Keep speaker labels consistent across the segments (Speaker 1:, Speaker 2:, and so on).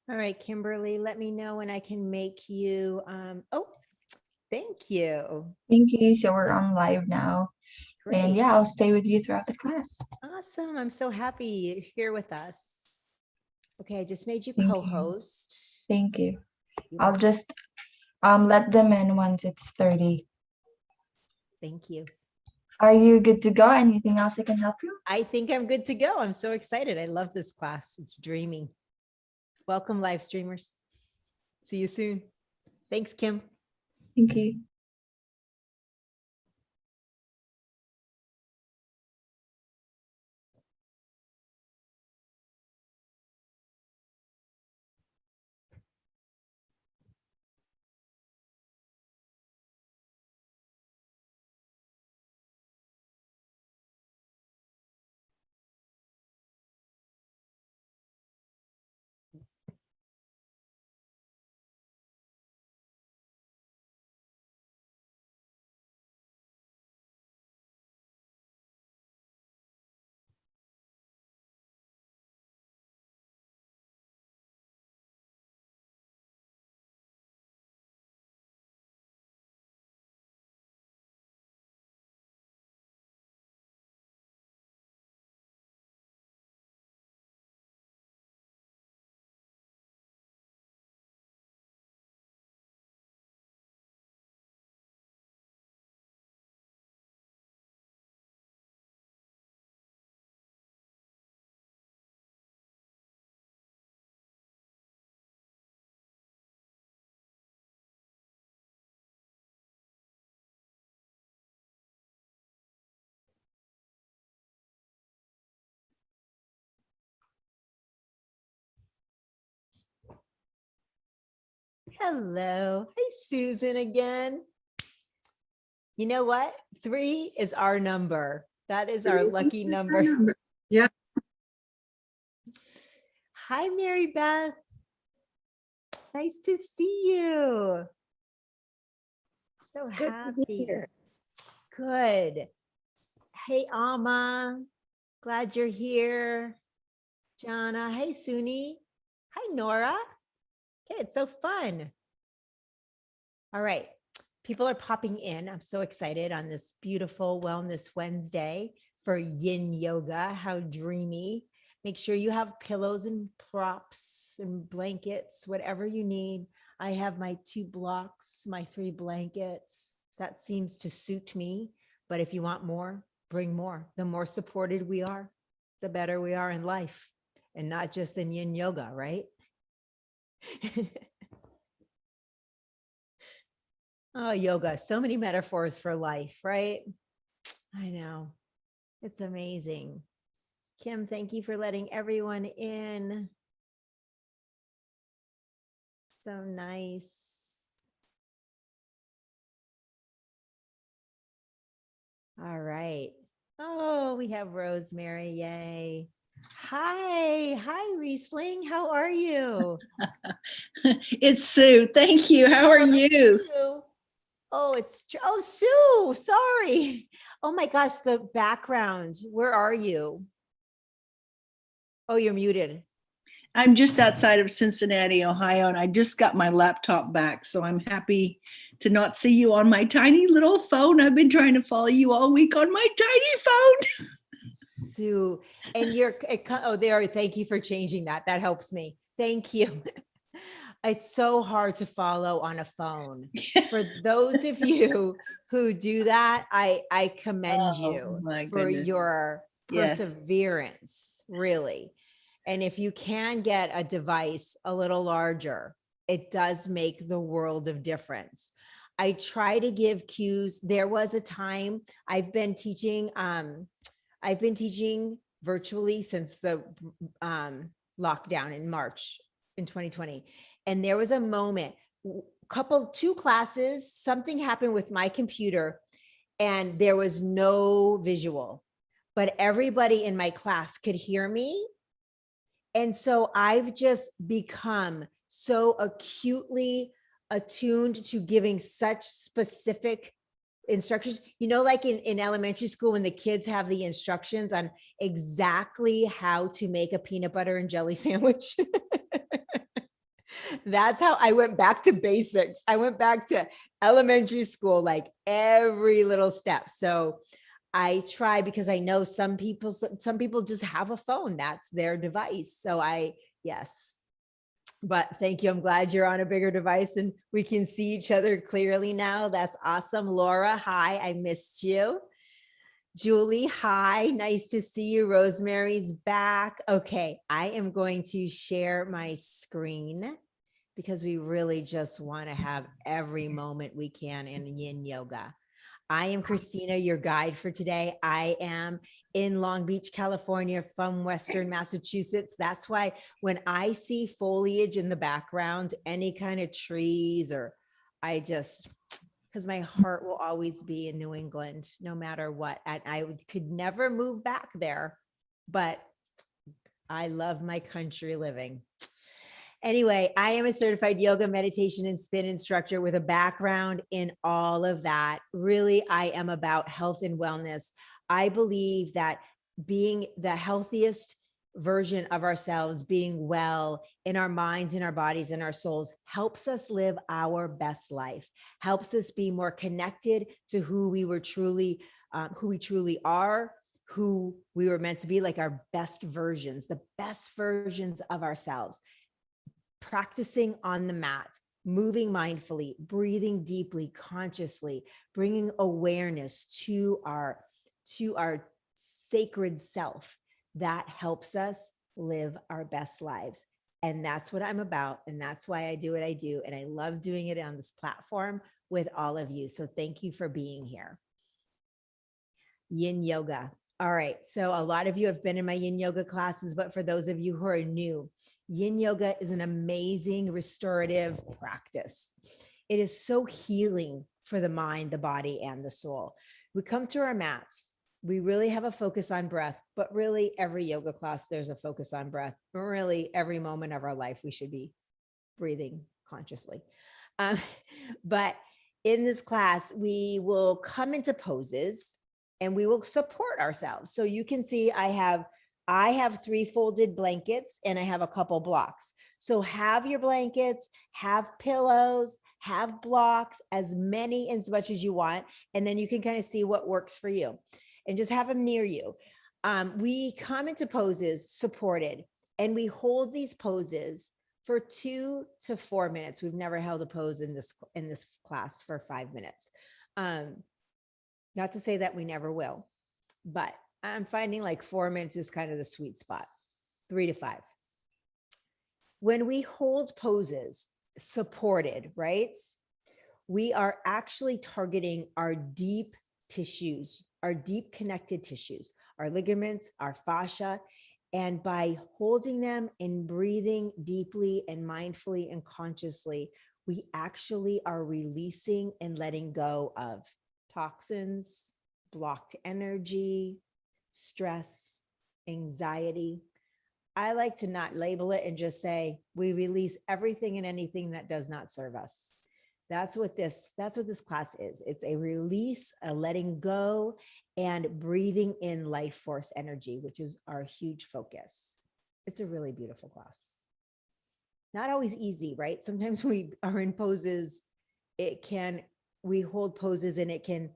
Speaker 1: All right, Kimberly, let me know when I can make you, oh, thank you.
Speaker 2: Thank you. So we're on live now. And
Speaker 1: Great.
Speaker 2: yeah, I'll stay with you throughout the class.
Speaker 1: Awesome. I'm so happy you're here with us. Okay, I just made you
Speaker 2: Thank you.
Speaker 1: co-host.
Speaker 2: Thank you.
Speaker 1: You are,
Speaker 2: I'll just let them in once it's 30.
Speaker 1: thank you.
Speaker 2: Are you good to go? Anything else I can help you?
Speaker 1: I think I'm good to go. I'm so excited. I love this class. It's dreaming. Welcome, live streamers. See you soon. Thanks, Kim.
Speaker 2: Thank you.
Speaker 1: Hello. Hey, Susan again. You know what? 3 is our number. That is our lucky number.
Speaker 3: Yeah.
Speaker 1: Hi, Mary Beth. Nice to see you. So
Speaker 3: Good to be
Speaker 1: happy.
Speaker 3: here.
Speaker 1: Good. Hey, Alma. Glad you're here. Jana. Hey, Suni. Hi, Nora. Okay, it's so fun. All right. People are popping in. I'm so excited on this beautiful Wellness Wednesday for yin yoga. How dreamy. Make sure you have pillows and props and blankets, whatever you need. I have my 2 blocks, my 3 blankets. That seems to suit me. But if you want more, bring more. The more supported we are, the better we are in life, and not just in yin yoga, right? Oh, yoga, so many metaphors for life, right? I know. It's amazing. Kim, thank you for letting everyone in. So nice. All right. Oh, we have Rosemary. Yay. Hi, Riesling. How are you?
Speaker 3: It's Sue. Thank you. How are you?
Speaker 1: Sue. Oh, Sue. Sorry. Oh my gosh, the background. Where are you? Oh, you're muted.
Speaker 3: I'm just outside of Cincinnati, Ohio, and I just got my laptop back. So I'm happy to not see you on my tiny little phone. I've been trying to follow you all week on my tiny phone.
Speaker 1: Sue, and there. Thank you for changing that. That helps me. Thank you. It's so hard to follow on a phone. For those of you who do that, I commend you
Speaker 3: my
Speaker 1: for
Speaker 3: goodness.
Speaker 1: your
Speaker 3: Yes.
Speaker 1: perseverance, really. And if you can get a device a little larger, it does make the world of difference. I try to give cues. There was a time I've been teaching virtually since the lockdown in March in 2020. And there was a moment, 2 classes, something happened with my computer and there was no visual, but everybody in my class could hear me. And so I've just become so acutely attuned to giving such specific instructions, like in elementary school, when the kids have the instructions on exactly how to make a peanut butter and jelly sandwich. That's how I went back to basics. I went back to elementary school, like every little step. So I try because I know some people just have a phone. That's their device. So yes. But thank you. I'm glad you're on a bigger device and we can see each other clearly now. That's awesome. Laura, hi, I missed you. Julie, hi, nice to see you. Rosemary's back. Okay, I am going to share my screen because we really just want to have every moment we can in yin yoga. I am Christina, your guide for today. I am in Long Beach, California from Western Massachusetts. That's why when I see foliage in the background, any kind of trees because my heart will always be in New England, no matter what. And I could never move back there, but I love my country living. Anyway, I am a certified yoga, meditation, and spin instructor with a background in all of that. Really, I am about health and wellness. I believe that being the healthiest version of ourselves, being well in our minds, in our bodies, in our souls, helps us live our best life, helps us be more connected to who we truly are, who we were meant to be, like our best versions, the best versions of ourselves. Practicing on the mat, moving mindfully, breathing deeply, consciously, bringing awareness to our sacred self. That helps us live our best lives. And that's what I'm about. And that's why I do what I do. And I love doing it on this platform with all of you. So thank you for being here. Yin yoga. All right. So a lot of you have been in my yin yoga classes, but for those of you who are new, yin yoga is an amazing restorative practice. It is so healing for the mind, the body, and the soul. We come to our mats. We really have a focus on breath, but really every yoga class, there's a focus on breath. But really every moment of our life, we should be breathing consciously. But in this class, we will come into poses and we will support ourselves. So you can see I have 3 folded blankets and I have a couple blocks. So have your blankets, have pillows, have blocks, as many and as much as you want. And then you can kind of see what works for you and just have them near you. We come into poses supported and we hold these poses for 2 to 4 minutes. We've never held a pose in this class for 5 minutes. Not to say that we never will, but I'm finding like 4 minutes is kind of the sweet spot, 3 to 5. When we hold poses supported, right? We are actually targeting our deep tissues, our deep connected tissues, our ligaments, our fascia. And by holding them and breathing deeply and mindfully and consciously, we actually are releasing and letting go of toxins, blocked energy, stress, anxiety. I like to not label it and just say, we release everything and anything that does not serve us. That's what this class is. It's a release, a letting go, and breathing in life force energy, which is our huge focus. It's a really beautiful class. Not always easy, right? Sometimes we are in poses, we hold poses and it can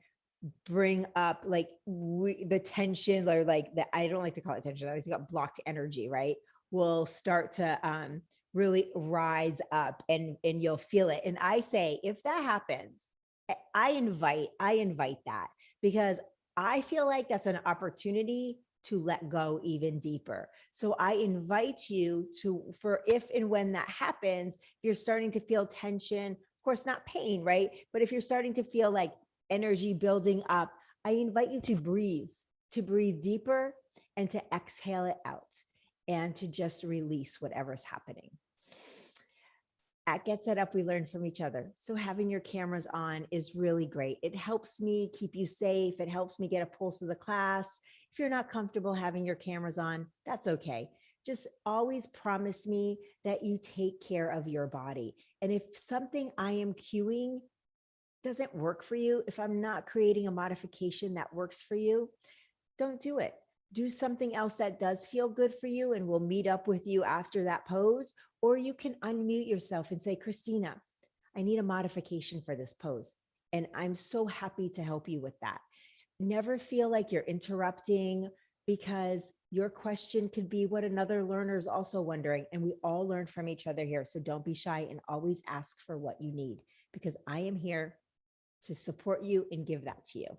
Speaker 1: bring up like the tension, or like I don't like to call it tension. I like to call it blocked energy, right? Will start to really rise up and you'll feel it. And I say, if that happens, I invite that, because I feel like that's an opportunity to let go even deeper. So I invite you for if and when that happens, if you're starting to feel tension, of course, not pain, right? But if you're starting to feel like energy building up, I invite you to breathe deeper and to exhale it out and to just release whatever's happening. At Get Set Up, we learn from each other. So having your cameras on is really great. It helps me keep you safe. It helps me get a pulse of the class. If you're not comfortable having your cameras on, that's okay. Just always promise me that you take care of your body. And if something I am cueing doesn't work for you, if I'm not creating a modification that works for you, don't do it. do something else that does feel good for you, and we'll meet up with you after that pose. Or you can unmute yourself and say, Christina, I need a modification for this pose. And I'm so happy to help you with that. Never feel like you're interrupting, because your question could be what another learner is also wondering. And we all learn from each other here. So don't be shy and always ask for what you need, because I am here to support you and give that to you.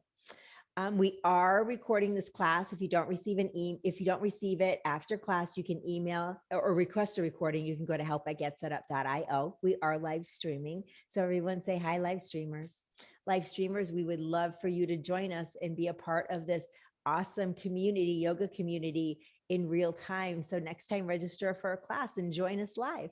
Speaker 1: We are recording this class. If you don't receive if you don't receive it after class, you can email or request a recording. You can go to help@getsetup.io. We are live streaming. So everyone say hi, live streamers. Live streamers, we would love for you to join us and be a part of this awesome community, yoga community in real time. So next time, register for a class and join us live.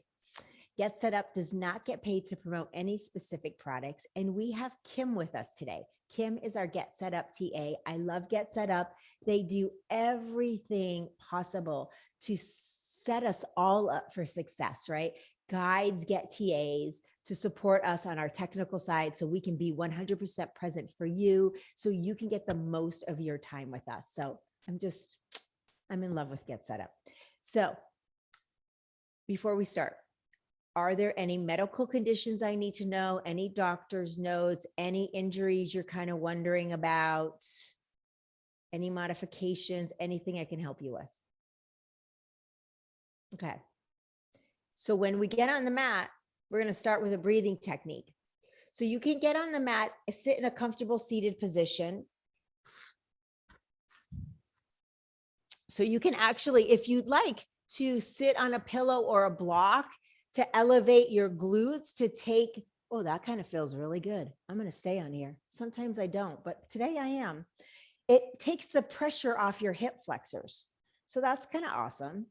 Speaker 1: Get Set Up does not get paid to promote any specific products. And we have Kim with us today. Kim is our Get Set Up TA. I love Get Set Up. They do everything possible to set us all up for success, right? Guides get TAs to support us on our technical side so we can be 100% present for you, so you can get the most of your time with us. So I'm in love with Get Set Up. So before we start, are there any medical conditions I need to know? Any doctor's notes? Any injuries you're kind of wondering about? Any modifications? Anything I can help you with? Okay. So when we get on the mat, we're going to start with a breathing technique. So you can get on the mat, sit in a comfortable seated position. So you can actually, if you'd like to sit on a pillow or a block to elevate your glutes, to take, oh, that kind of feels really good. I'm going to stay on here. Sometimes I don't, but today I am. It takes the pressure off your hip flexors. So that's kind of awesome.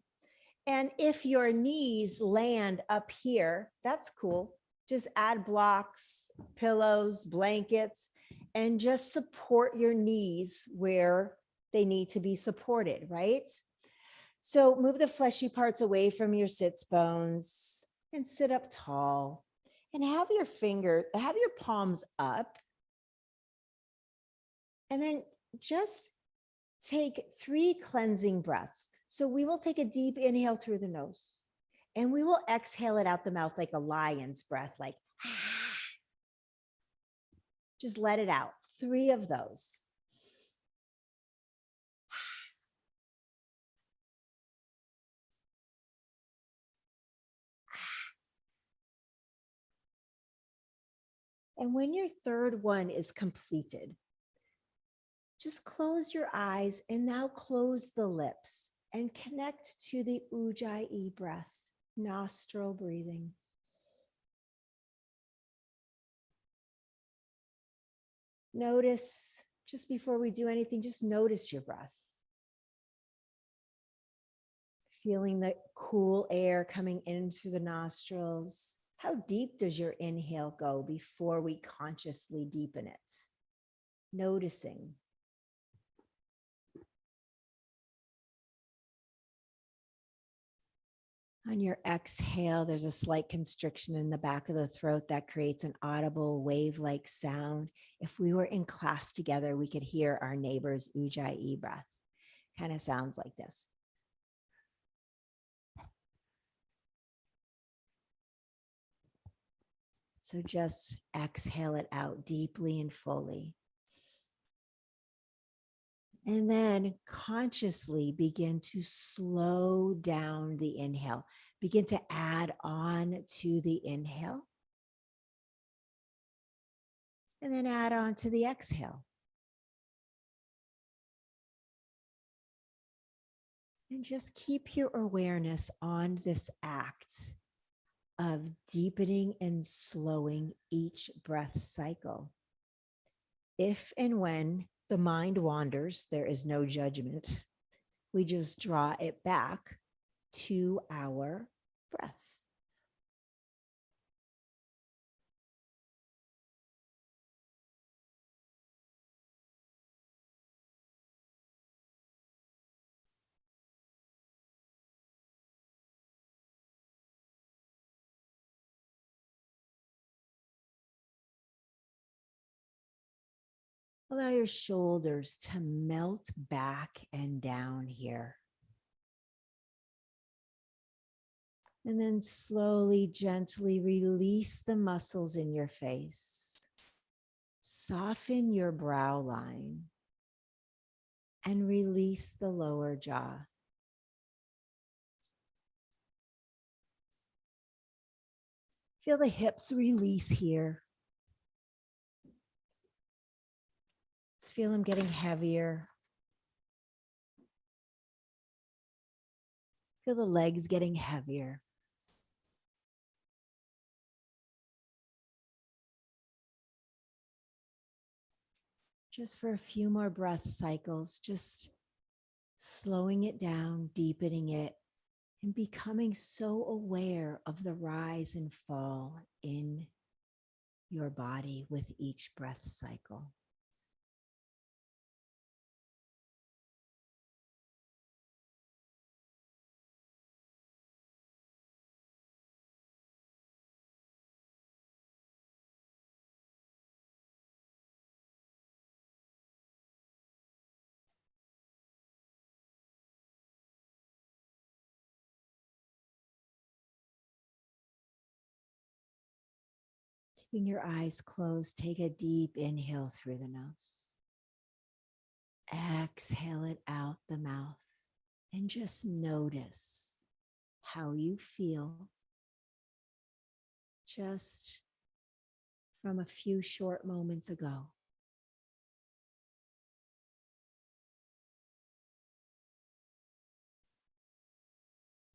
Speaker 1: And if your knees land up here, that's cool. Just add blocks, pillows, blankets, and just support your knees where they need to be supported, right? So move the fleshy parts away from your sits bones and sit up tall, and have your palms up. And then just take 3 cleansing breaths. So we will take a deep inhale through the nose, and we will exhale it out the mouth like a lion's breath, like, just let it out. 3 of those. And when your third one is completed, just close your eyes and now close the lips and connect to the Ujjayi breath, nostril breathing. Notice, just before we do anything, just notice your breath. Feeling the cool air coming in through the nostrils. How deep does your inhale go before we consciously deepen it? Noticing. On your exhale, there's a slight constriction in the back of the throat that creates an audible wave-like sound. If we were in class together, we could hear our neighbor's Ujjayi breath. Kind of sounds like this. So just exhale it out deeply and fully. And then consciously begin to slow down the inhale. Begin to add on to the inhale. And then add on to the exhale. And just keep your awareness on this act of deepening and slowing each breath cycle. If and when the mind wanders, there is no judgment. We just draw it back to our breath. Allow your shoulders to melt back and down here. And then slowly, gently release the muscles in your face. Soften your brow line and release the lower jaw. Feel the hips release here. Just feel them getting heavier. Feel the legs getting heavier. Just for a few more breath cycles, just slowing it down, deepening it, and becoming so aware of the rise and fall in your body with each breath cycle. Keeping your eyes closed, take a deep inhale through the nose. Exhale it out the mouth and just notice how you feel just from a few short moments ago.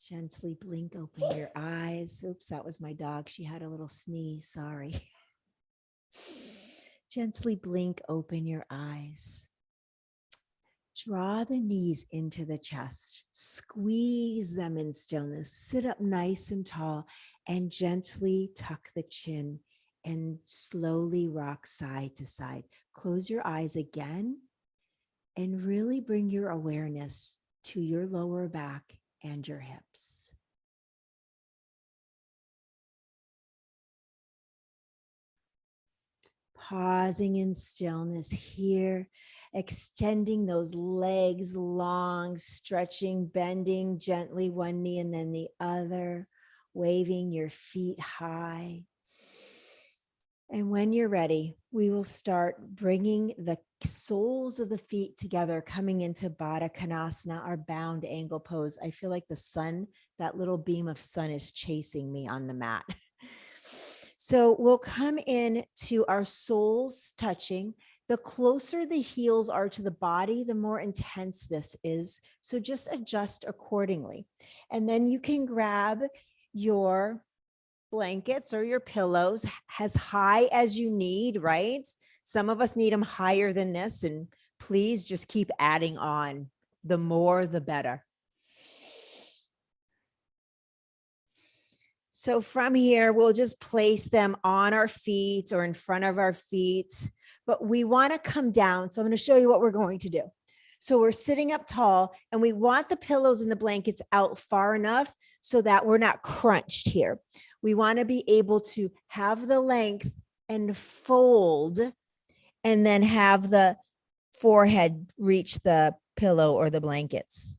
Speaker 1: Gently blink open your eyes. Oops, that was my dog. She had a little sneeze. Sorry. Gently blink open your eyes. Draw the knees into the chest. Squeeze them in stillness. Sit up nice and tall and gently tuck the chin and slowly rock side to side. Close your eyes again and really bring your awareness to your lower back and your hips. Pausing in stillness here, extending those legs long, stretching, bending gently one knee and then the other, waving your feet high. And when you're ready, we will start bringing the soles of the feet together, coming into Baddha Konasana, our bound angle pose. I feel like the sun, that little beam of sun is chasing me on the mat. So we'll come in to our soles touching. The closer the heels are to the body, the more intense this is. So just adjust accordingly. And then you can grab your blankets or your pillows as high as you need, right? Some of us need them higher than this, and please just keep adding on. The more, the better. So from here, we'll just place them on our feet or in front of our feet, but we want to come down. So I'm going to show you what we're going to do. So we're sitting up tall and we want the pillows and the blankets out far enough so that we're not crunched here. We want to be able to have the length and fold and then have the forehead reach the pillow or the blankets.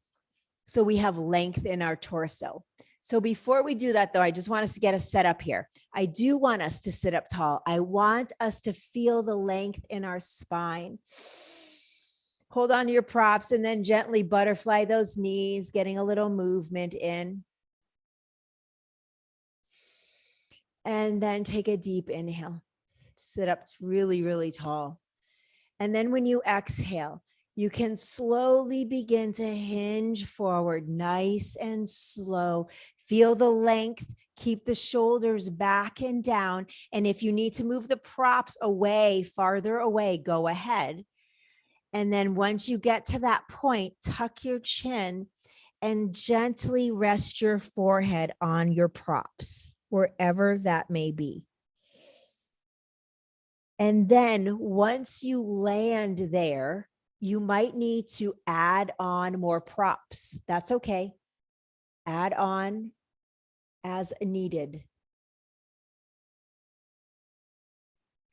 Speaker 1: So we have length in our torso. So before we do that though, I just want us to get us set up here. I do want us to sit up tall. I want us to feel the length in our spine. Hold on to your props and then gently butterfly those knees, getting a little movement in. And then take a deep inhale. Sit up really, really tall. And then when you exhale, you can slowly begin to hinge forward, nice and slow. Feel the length, keep the shoulders back and down. And if you need to move the props away, farther away, go ahead. And then once you get to that point, tuck your chin and gently rest your forehead on your props, wherever that may be. And then once you land there, you might need to add on more props. That's okay. Add on as needed.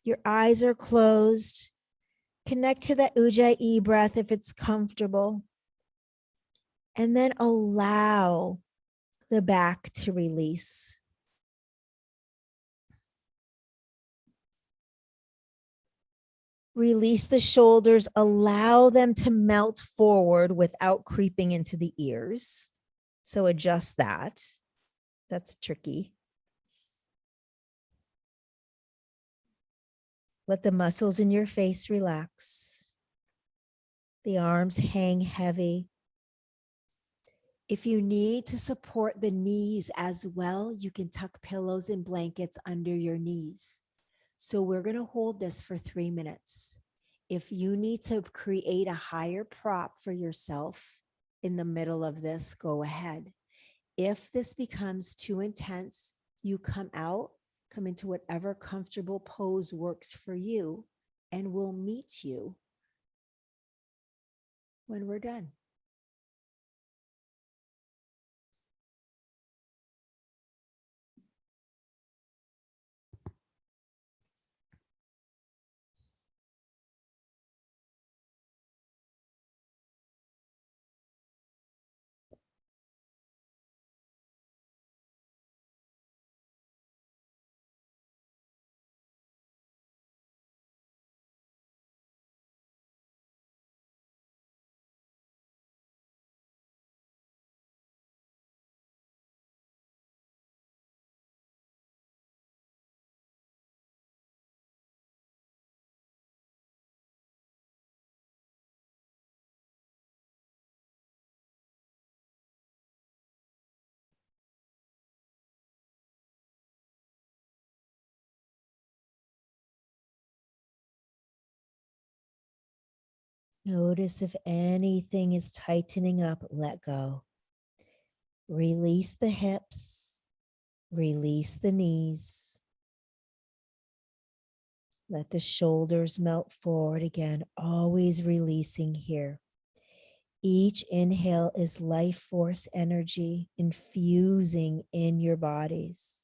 Speaker 1: Your eyes are closed. Connect to that Ujjayi breath if it's comfortable. And then allow the back to release. Release the shoulders, allow them to melt forward without creeping into the ears. So adjust that. That's tricky. Let the muscles in your face relax. The arms hang heavy. If you need to support the knees as well, you can tuck pillows and blankets under your knees. So we're going to hold this for 3 minutes. If you need to create a higher prop for yourself in the middle of this, go ahead. If this becomes too intense, you come out, come into whatever comfortable pose works for you, and we'll meet you when we're done. Notice if anything is tightening up, let go. Release the hips, release the knees. Let the shoulders melt forward again, always releasing here. Each inhale is life force energy infusing in your bodies.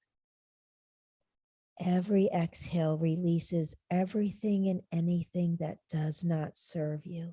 Speaker 1: Every exhale releases everything and anything that does not serve you.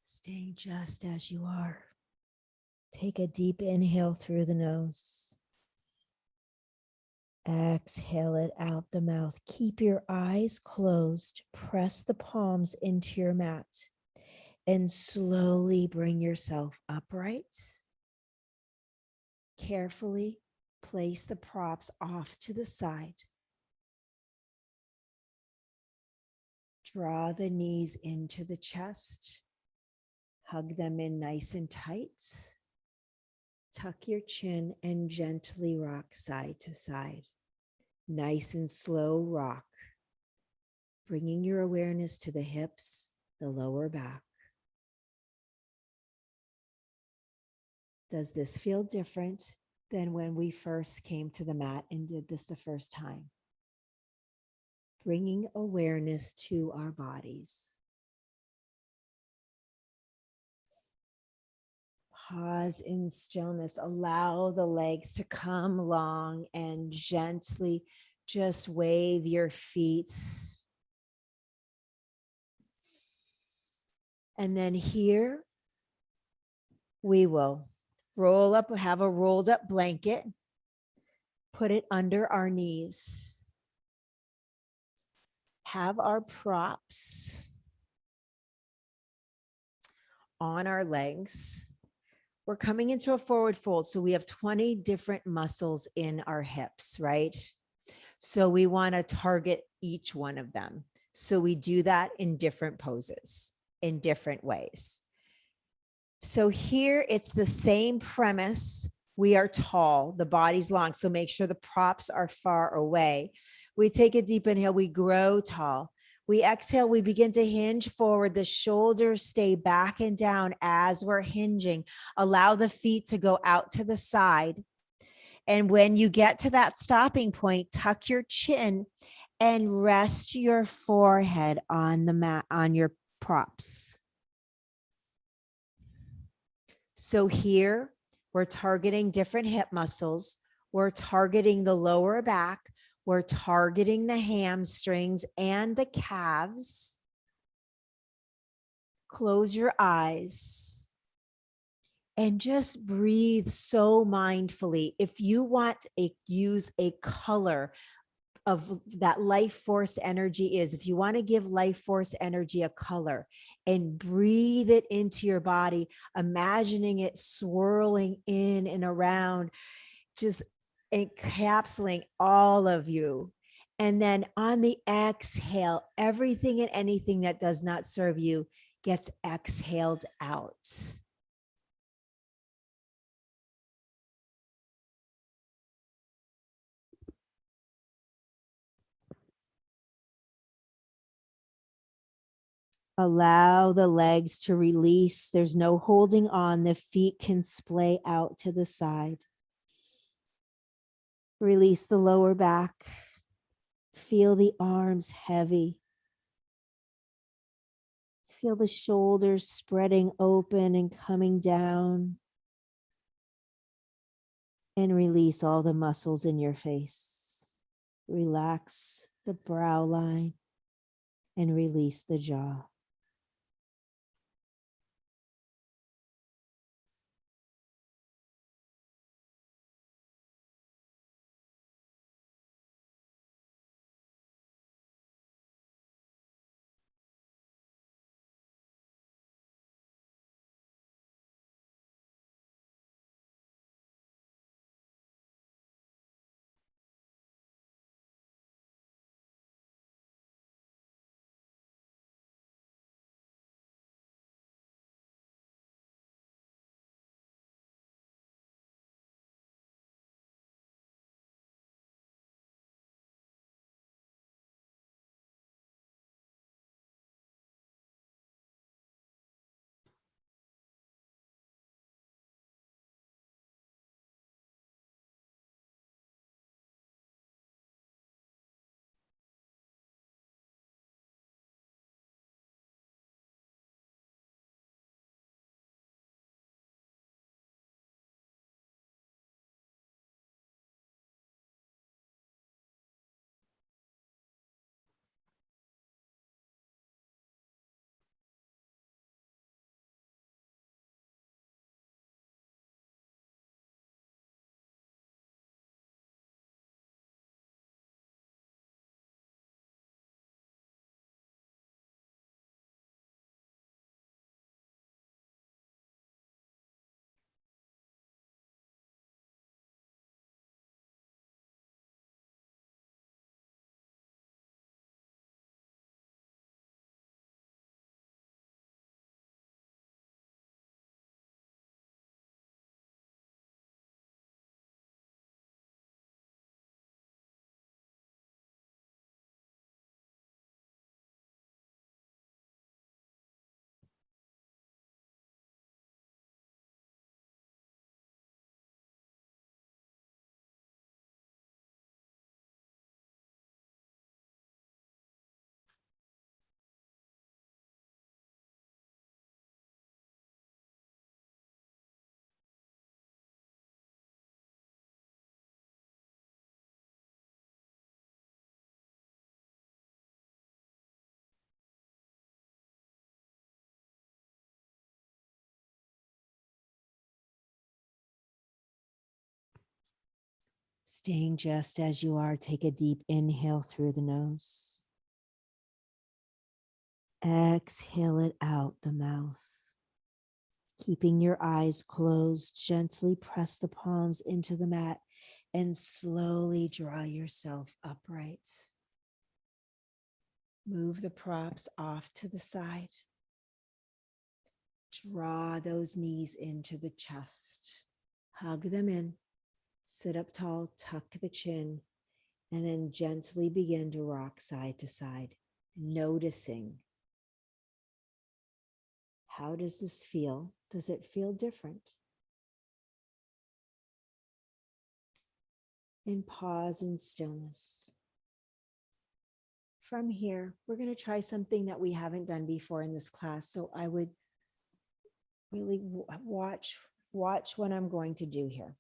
Speaker 1: Staying just as you are. Take a deep inhale through the nose. Exhale it out the mouth. Keep your eyes closed. Press the palms into your mat and slowly bring yourself upright. Carefully place the props off to the side. Draw the knees into the chest. Hug them in nice and tight. Tuck your chin and gently rock side to side. Nice and slow rock, bringing your awareness to the hips, the lower back. Does this feel different than when we first came to the mat and did this the first time? Bringing awareness to our bodies. Pause in stillness. Allow the legs to come long and gently just wave your feet And then here, we will roll up, have a rolled up blanket, put it under our knees. Have our props on our legs. We're coming into a forward fold. So we have 20 different muscles in our hips, right? So we want to target each one of them. So we do that in different poses, in different ways. So here it's the same premise. We are tall, the body's long. So make sure the props are far away. We take a deep inhale, we grow tall. We exhale, we begin to hinge forward. The shoulders stay back and down as we're hinging. Allow the feet to go out to the side. And when you get to that stopping point, tuck your chin and rest your forehead on the mat, on your props. So here we're targeting different hip muscles. We're targeting the lower back. We're targeting the hamstrings and the calves. Close your eyes and just breathe so mindfully. If you want to use a color of that life force energy is, if you want to give life force energy a color and breathe it into your body, imagining it swirling in and around, just encapsulating all of you. And then on the exhale, everything and anything that does not serve you gets exhaled out. Allow the legs to release. There's no holding on. The feet can splay out to the side. Release the lower back. Feel the arms heavy. Feel the shoulders spreading open and coming down. And release all the muscles in your face. Relax the brow line and release the jaw. Staying just as you are, take a deep inhale through the nose. Exhale it out the mouth. Keeping your eyes closed, gently press the palms into the mat and slowly draw yourself upright. Move the props off to the side. Draw those knees into the chest. Hug them in. Sit up tall, tuck the chin, and then gently begin to rock side to side, noticing. How does this feel? Does it feel different? And pause in stillness. From here, we're going to try something that we haven't done before in this class. So I would really watch what I'm going to do here.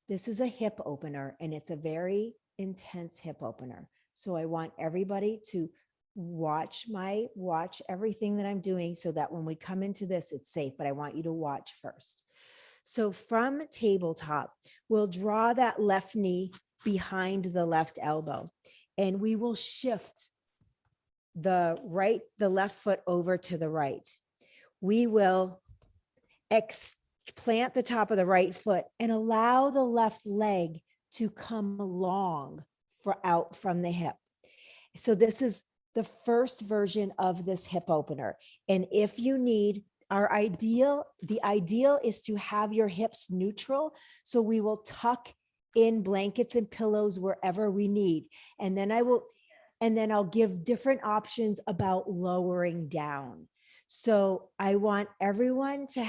Speaker 1: This is a hip opener, and it's a very intense hip opener. So I want everybody to watch everything that I'm doing so that when we come into this, it's safe, but I want you to watch first. So from tabletop, we'll draw that left knee behind the left elbow, and we will shift the left foot over to the right. We will plant the top of the right foot and allow the left leg to come along out from the hip. So this is the first version of this hip opener. And if you need, the ideal is to have your hips neutral. So we will tuck in blankets and pillows wherever we need. And then I'll give different options about lowering down. So I want everyone to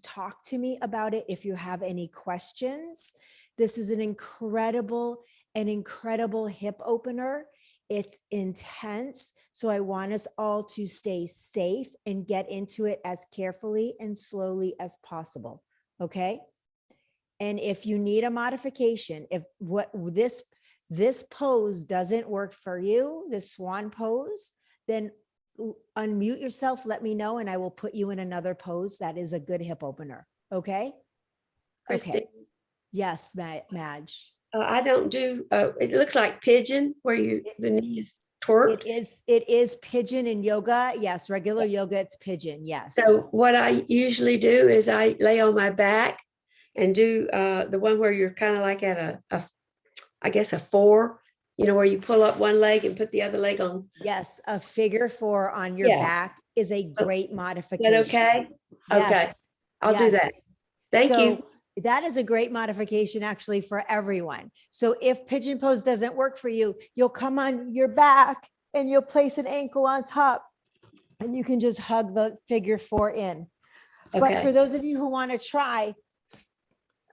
Speaker 1: talk to me about it if you have any questions. This is an incredible hip opener. It's intense. So I want us all to stay safe and get into it as carefully and slowly as possible. Okay. And if you need a modification, if this pose doesn't work for you, this swan pose, then unmute yourself, let me know, and I will put you in another pose that is a good hip opener. Okay.
Speaker 4: Christine,
Speaker 1: Okay. Yes, Madge.
Speaker 4: I don't do, it looks like pigeon where the knee is twerked.
Speaker 1: It is pigeon in yoga. Yes. Regular yoga, it's pigeon. Yes.
Speaker 4: So what I usually do is I lay on my back and do the one where you're kind of like at I guess a 4, where you pull up one leg and put the other leg on.
Speaker 1: Yes. A figure 4 on your back is a great modification.
Speaker 4: Is that okay?
Speaker 1: Yes.
Speaker 4: Okay. I'll do that. Thank you.
Speaker 1: That is a great modification actually for everyone. So if pigeon pose doesn't work for you, you'll come on your back and you'll place an ankle on top and you can just hug the figure 4 in.
Speaker 4: Okay.
Speaker 1: But for those of you who want to try,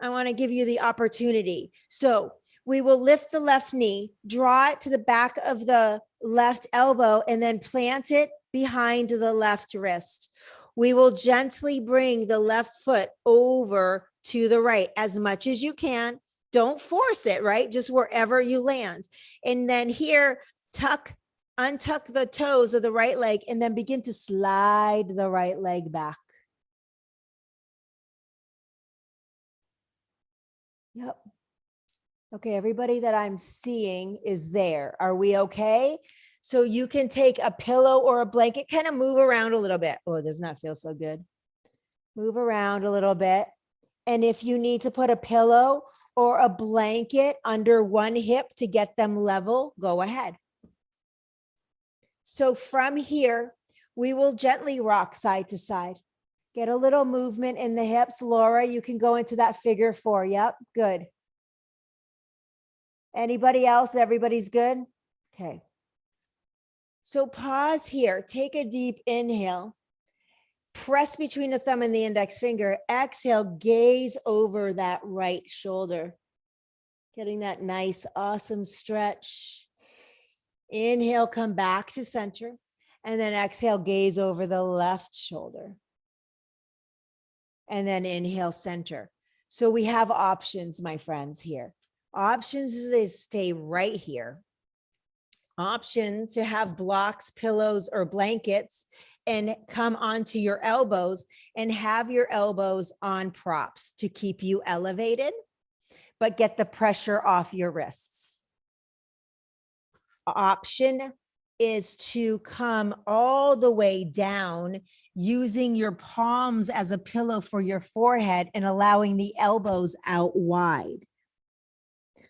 Speaker 1: I want to give you the opportunity. So we will lift the left knee, draw it to the back of the left elbow, and then plant it behind the left wrist. We will gently bring the left foot over to the right as much as you can. Don't force it, right? Just wherever you land. And then here, untuck the toes of the right leg and then begin to slide the right leg back. Yep. Okay, everybody that I'm seeing is there. Are we okay? So you can take a pillow or a blanket, kind of move around a little bit. Oh, it does not feel so good. Move around a little bit. And if you need to put a pillow or a blanket under one hip to get them level, go ahead. So from here, we will gently rock side to side. Get a little movement in the hips. Laura, you can go into that figure 4. Yep, good. Anybody else? Everybody's good? Okay. So pause here. Take a deep inhale. Press between the thumb and the index finger. Exhale, gaze over that right shoulder. Getting that nice, awesome stretch. Inhale, come back to center. And then exhale, gaze over the left shoulder. And then inhale, center. So we have options, my friends, here. Options is stay right here. Option to have blocks, pillows, or blankets and come onto your elbows and have your elbows on props to keep you elevated. but get the pressure off your wrists. Option is to come all the way down using your palms as a pillow for your forehead and allowing the elbows out wide.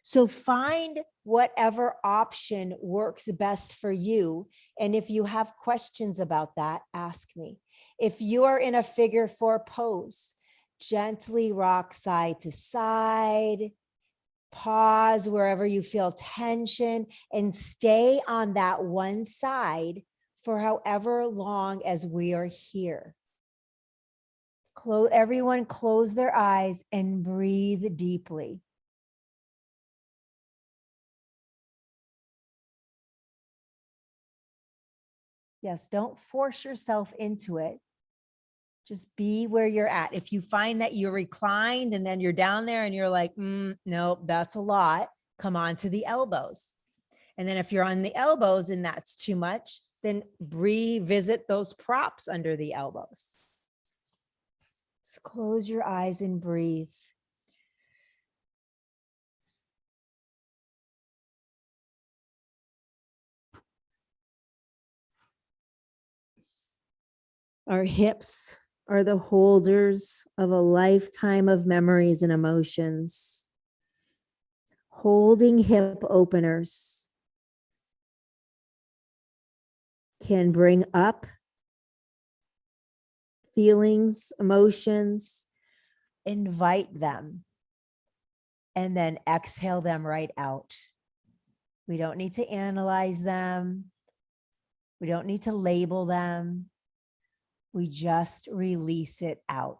Speaker 1: So find whatever option works best for you. And if you have questions about that, ask me. If you are in a figure 4 pose, gently rock side to side, pause wherever you feel tension, and stay on that one side for however long as we are here. Everyone close their eyes and breathe deeply. Yes, don't force yourself into it. Just be where you're at. If you find that you're reclined and then you're down there and you're like, no, that's a lot, come on to the elbows. And then if you're on the elbows and that's too much, then revisit those props under the elbows. Just close your eyes and breathe. Our hips are the holders of a lifetime of memories and emotions. Holding hip openers can bring up feelings, emotions, invite them, and then exhale them right out. We don't need to analyze them. We don't need to label them. We just release it out.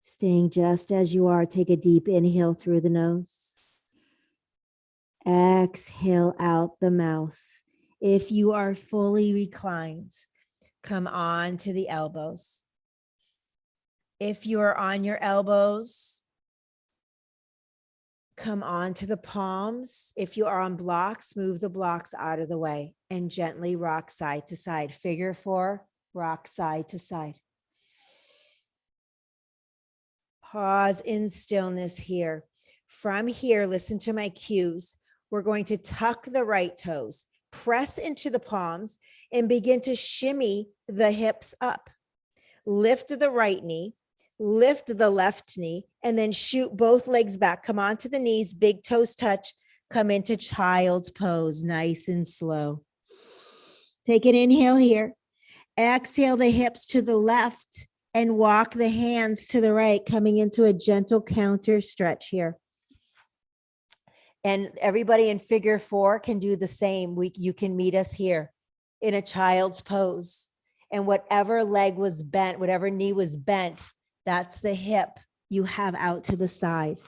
Speaker 1: Staying just as you are, take a deep inhale through the nose. Exhale out the mouth. If you are fully reclined, come on to the elbows. If you are on your elbows, come on to the palms. If you are on blocks, move the blocks out of the way and gently rock side to side. Figure 4, rock side to side. Pause in stillness here. From here, listen to my cues. We're going to tuck the right toes, press into the palms, and begin to shimmy the hips up. Lift the right knee, lift the left knee, and then shoot both legs back. Come onto the knees, big toes touch. Come into child's pose, nice and slow. Take an inhale here. Exhale the hips to the left and walk the hands to the right, coming into a gentle counter stretch here. And everybody in figure 4 can do the same. You can meet us here in a child's pose. And whatever leg was bent, whatever knee was bent, that's the hip you have out to the side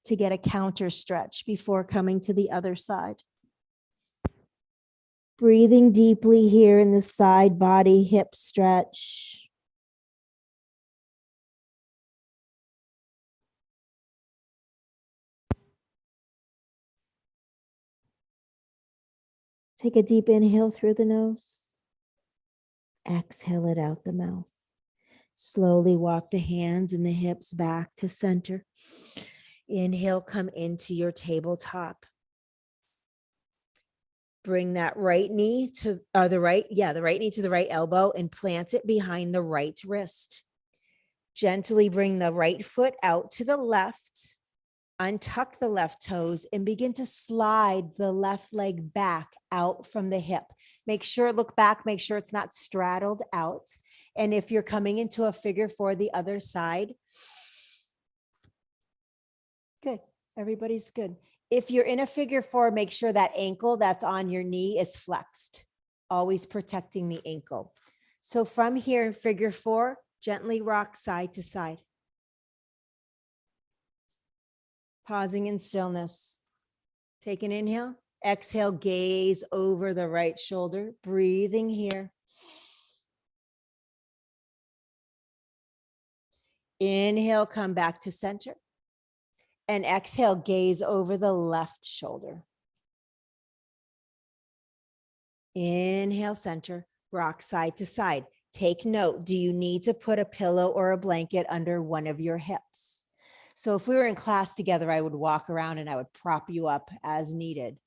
Speaker 1: to get a counter stretch before coming to the other side. Breathing deeply here in the side body hip stretch. Take a deep inhale through the nose. Exhale it out the mouth. Slowly walk the hands and the hips back to center. Inhale, come into your tabletop. Bring that right knee to the right knee to the right elbow and plant it behind the right wrist. Gently bring the right foot out to the left. Untuck the left toes and begin to slide the left leg back out from the hip. Make sure, look back, make sure it's not straddled out. And if you're coming into a figure 4 the other side, good, everybody's good. If you're in a figure 4, make sure that ankle that's on your knee is flexed, always protecting the ankle. So from here in figure 4, gently rock side to side. Pausing in stillness. Take an inhale. Exhale, gaze over the right shoulder. Breathing here. Inhale, come back to center. And exhale, gaze over the left shoulder. Inhale, center, rock side to side. Take note, do you need to put a pillow or a blanket under one of your hips? So if we were in class together, I would walk around and I would prop you up as needed,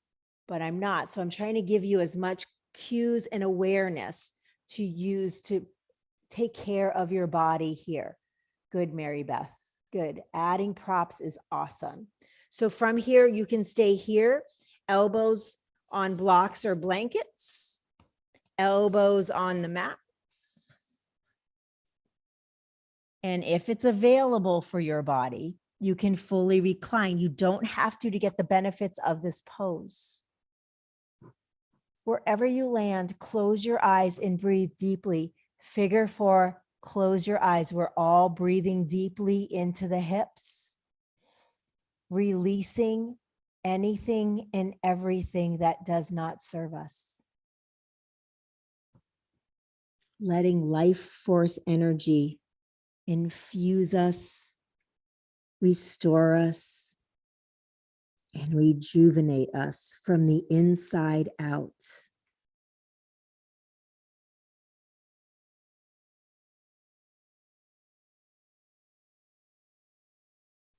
Speaker 1: but I'm not. So I'm trying to give you as much cues and awareness to use to take care of your body here. Good, Mary Beth. Good. Adding props is awesome. So from here, you can stay here, elbows on blocks or blankets, elbows on the mat. And if it's available for your body, you can fully recline. You don't have to get the benefits of this pose. Wherever you land, close your eyes and breathe deeply. Figure 4, close your eyes. We're all breathing deeply into the hips, releasing anything and everything that does not serve us. Letting life force energy infuse us, restore us, and rejuvenate us from the inside out.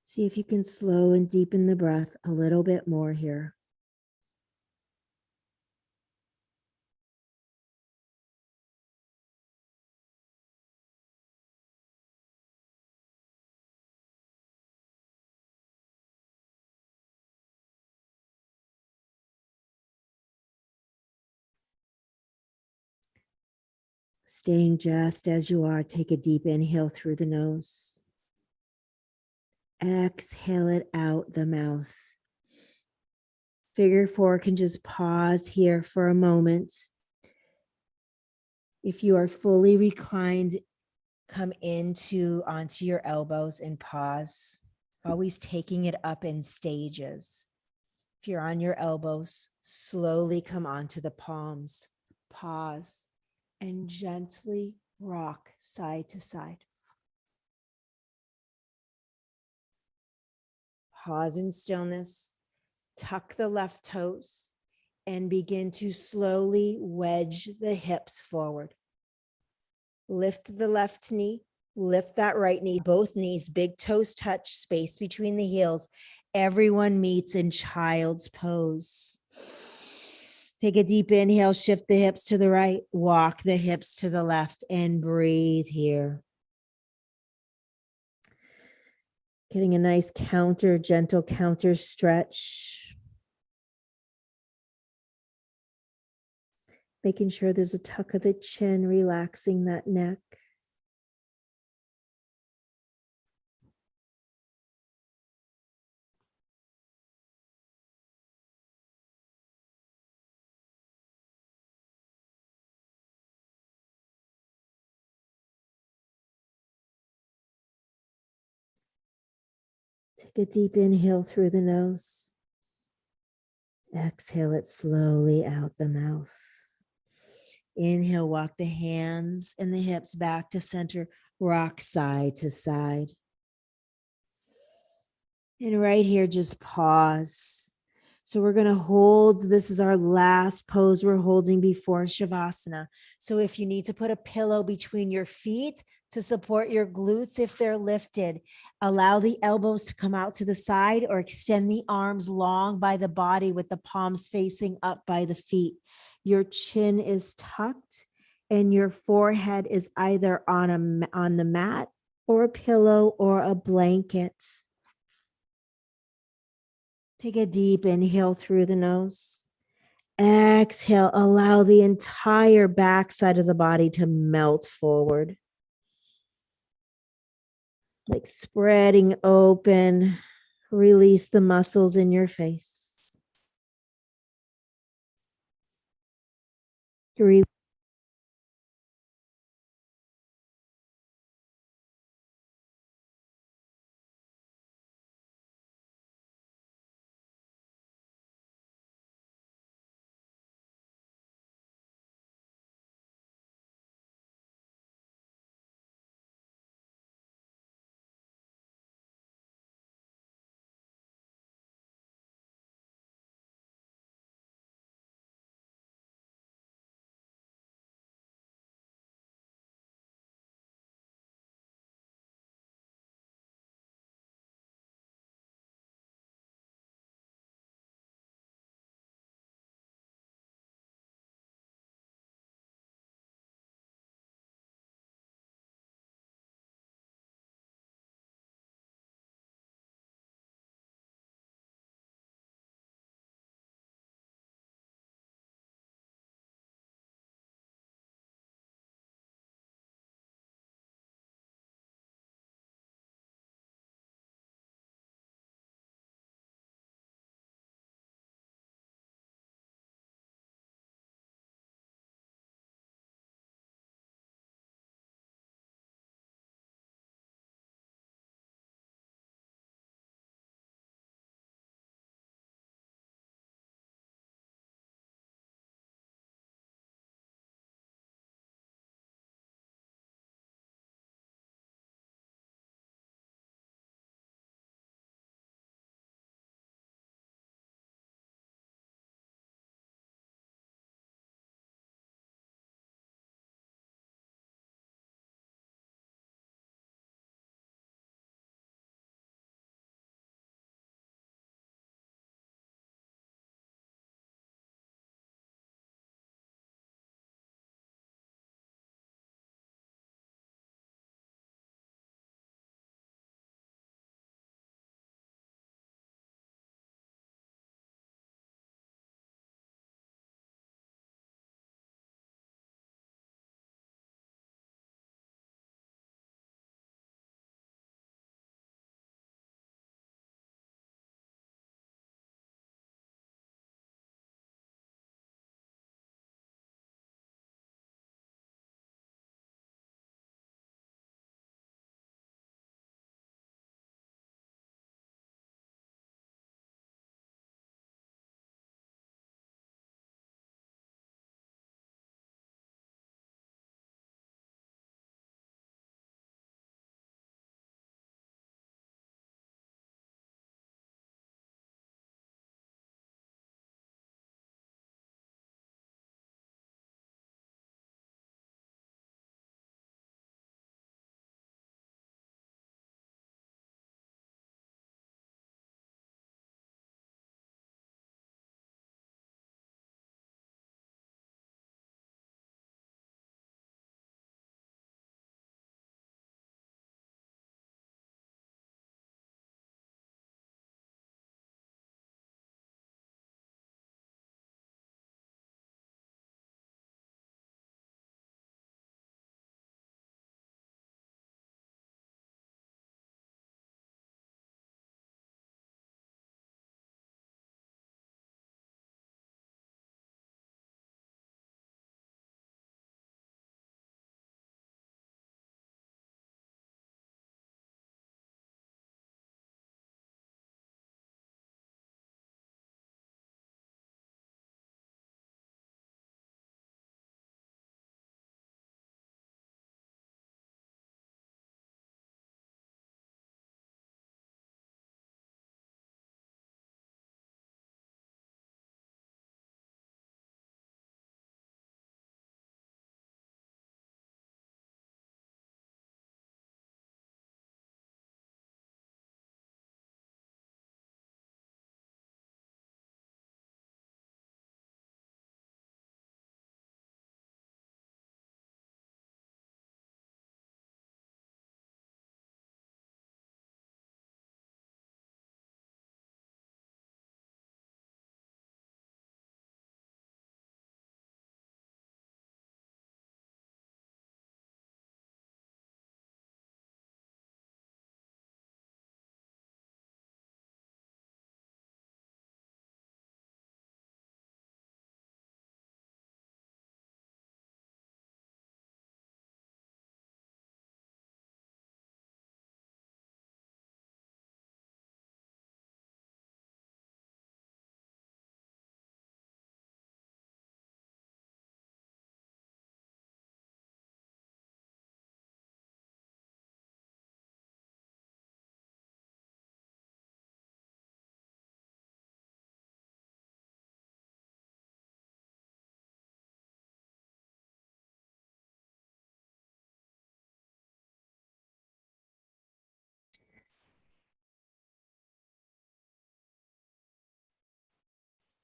Speaker 1: See if you can slow and deepen the breath a little bit more here. Staying just as you are, take a deep inhale through the nose. Exhale it out the mouth. Figure 4 can just pause here for a moment. If you are fully reclined, come onto your elbows and pause, always taking it up in stages. If you're on your elbows, slowly come onto the palms, pause, and gently rock side to side. Pause in stillness, tuck the left toes, and begin to slowly wedge the hips forward. Lift the left knee, lift that right knee, both knees, big toes touch, space between the heels. Everyone meets in child's pose. Take a deep inhale, shift the hips to the right, walk the hips to the left, and breathe here. Getting a nice gentle counter stretch. Making sure there's a tuck of the chin, relaxing that neck. Take a deep inhale through the nose. Exhale it slowly out the mouth. Inhale, walk the hands and the hips back to center, rock side to side. And right here, just pause. So we're going to hold, this is our last pose we're holding before Shavasana. So if you need to put a pillow between your feet to support your glutes if they're lifted, allow the elbows to come out to the side or extend the arms long by the body with the palms facing up by the feet. Your chin is tucked and your forehead is either on the mat or a pillow or a blanket. Take a deep inhale through the nose. Exhale, allow the entire backside of the body to melt forward. Like spreading open, release the muscles in your face.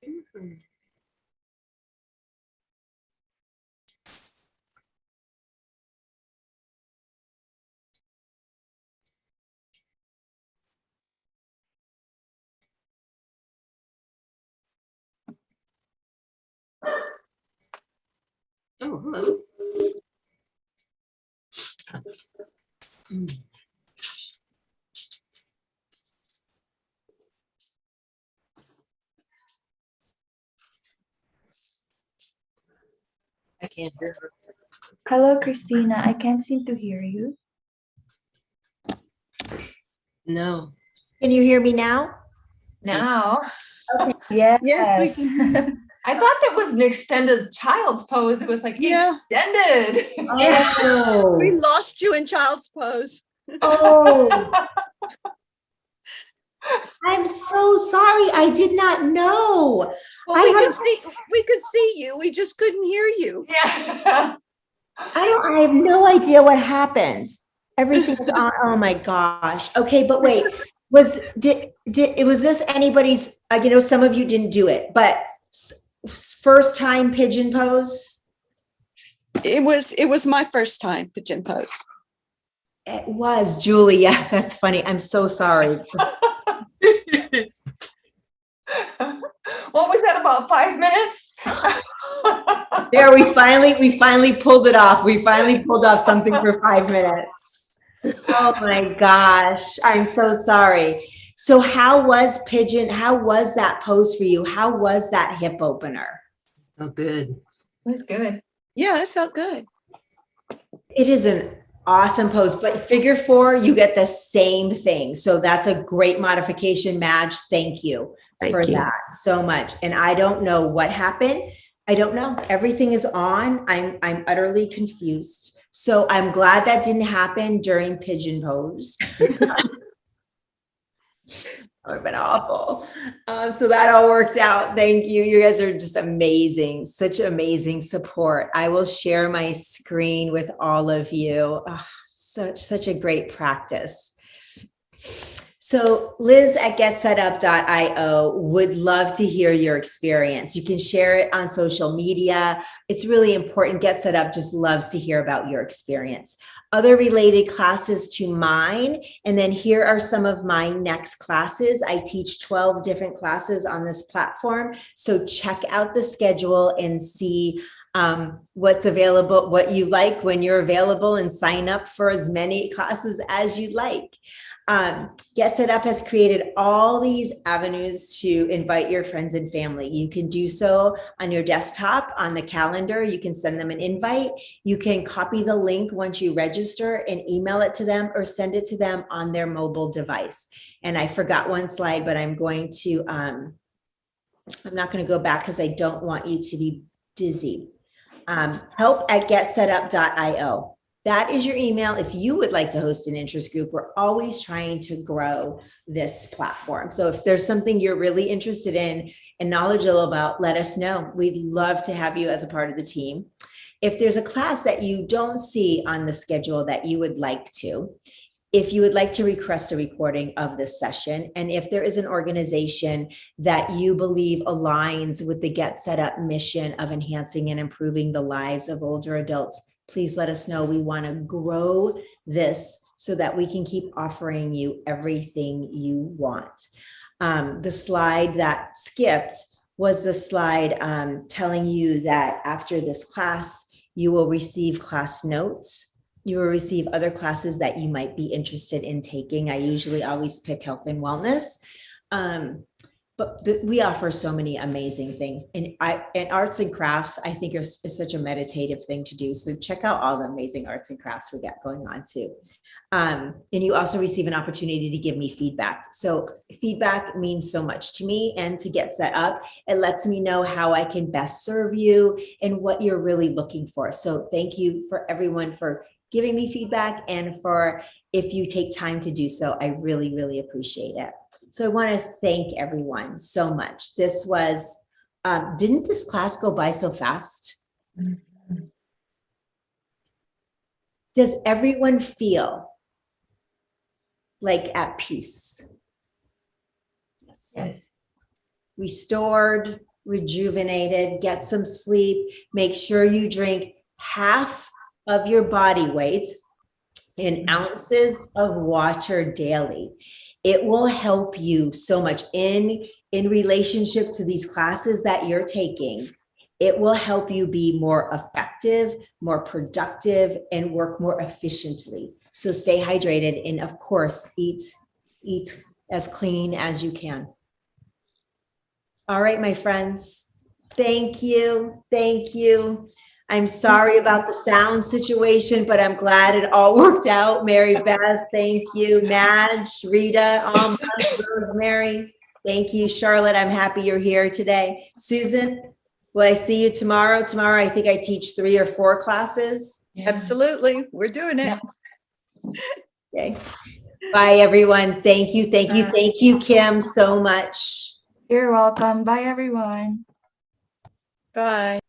Speaker 5: Oh, hello. I can't hear her.
Speaker 2: Hello, Christina. I can't seem to hear you.
Speaker 5: No.
Speaker 1: Can you hear me now?
Speaker 2: Now.
Speaker 1: Okay.
Speaker 2: Yes.
Speaker 6: Yes, we can.
Speaker 2: I thought that was an extended child's pose. It was like
Speaker 6: Yeah.
Speaker 2: extended.
Speaker 1: Oh,
Speaker 6: We lost you in child's pose.
Speaker 1: oh, I'm so sorry. I did not know.
Speaker 6: Well,
Speaker 1: I
Speaker 6: we could see you. We just couldn't hear you.
Speaker 2: Yeah.
Speaker 1: I have no idea what happened. Everything is on. Oh my gosh. Okay, but wait. Was this anybody's? Some of you didn't do it, but first time pigeon pose.
Speaker 6: It was my first time pigeon pose.
Speaker 1: It was Julie. Yeah, that's funny. I'm so sorry.
Speaker 2: What was that, about 5 minutes?
Speaker 1: There, we finally pulled it off. We finally pulled off something for 5 minutes. Oh my gosh. I'm so sorry. So how was that pose for you? How was that hip opener?
Speaker 5: Oh, good.
Speaker 2: It was good.
Speaker 6: Yeah, it felt good.
Speaker 1: It is an awesome pose, but figure 4, you get the same thing. So that's a great modification, Madge. Thank you for that so much. And I don't know what happened. I don't know. Everything is on. I'm utterly confused. So I'm glad that didn't happen during pigeon pose. That would have been awful. So that all worked out. Thank you. You guys are just amazing. Such amazing support. I will share my screen with all of you. Oh, such a great practice. So Liz at getsetup.io would love to hear your experience. You can share it on social media. It's really important. Get Set Up just loves to hear about your experience. Other related classes to mine, and then here are some of my next classes. I teach 12 different classes on this platform. So check out the schedule and see what's available, what you like when you're available, and sign up for as many classes as you like. Get Set Up has created all these avenues to invite your friends and family. You can do so on your desktop, on the calendar. You can send them an invite. You can copy the link once you register and email it to them, or send it to them on their mobile device. And I forgot one slide, but I'm going to, I'm not going to go back because I don't want you to be dizzy. Help at getsetup.io. That is your email if you would like to host an interest group. We're always trying to grow this platform. So if there's something you're really interested in and knowledgeable about, let us know. We'd love to have you as a part of the team. If there's a class that you don't see on the schedule that you would like to, if you would like to request a recording of this session, and if there is an organization that you believe aligns with the Get Set Up mission of enhancing and improving the lives of older adults, please let us know. We want to grow this so that we can keep offering you everything you want. The slide that skipped was the slide telling you that after this class, you will receive class notes. You will receive other classes that you might be interested in taking. I usually always pick health and wellness. But we offer so many amazing things. And arts and crafts, I think is such a meditative thing to do. So check out all the amazing arts and crafts we got going on too. And you also receive an opportunity to give me feedback. So feedback means so much to me and to Get Set Up. It lets me know how I can best serve you and what you're really looking for. So thank you for everyone for giving me feedback, and for if you take time to do so. I really, really appreciate it. So I want to thank everyone so much. This was, didn't this class go by so fast?
Speaker 2: Mm-hmm.
Speaker 1: Does everyone feel like at peace? Yes. Restored, rejuvenated, get some sleep. Make sure you drink half of your body weight in ounces of water daily. It will help you so much in relationship to these classes that you're taking. It will help you be more effective, more productive, and work more efficiently. So stay hydrated, and of course, eat as clean as you can. All right, my friends. Thank you. Thank you. I'm sorry about the sound situation, but I'm glad it all worked out. Mary Beth, thank you. Madge, Rita, Alma, Rosemary, thank you. Charlotte, I'm happy you're here today. Susan, will I see you tomorrow? Tomorrow, I think I teach 3 or 4 classes.
Speaker 6: Absolutely. We're doing it.
Speaker 2: Yeah.
Speaker 1: Okay. Bye, everyone. Thank you. Thank you. Thank you, Kim, so much.
Speaker 2: You're welcome. Bye, everyone.
Speaker 6: Bye.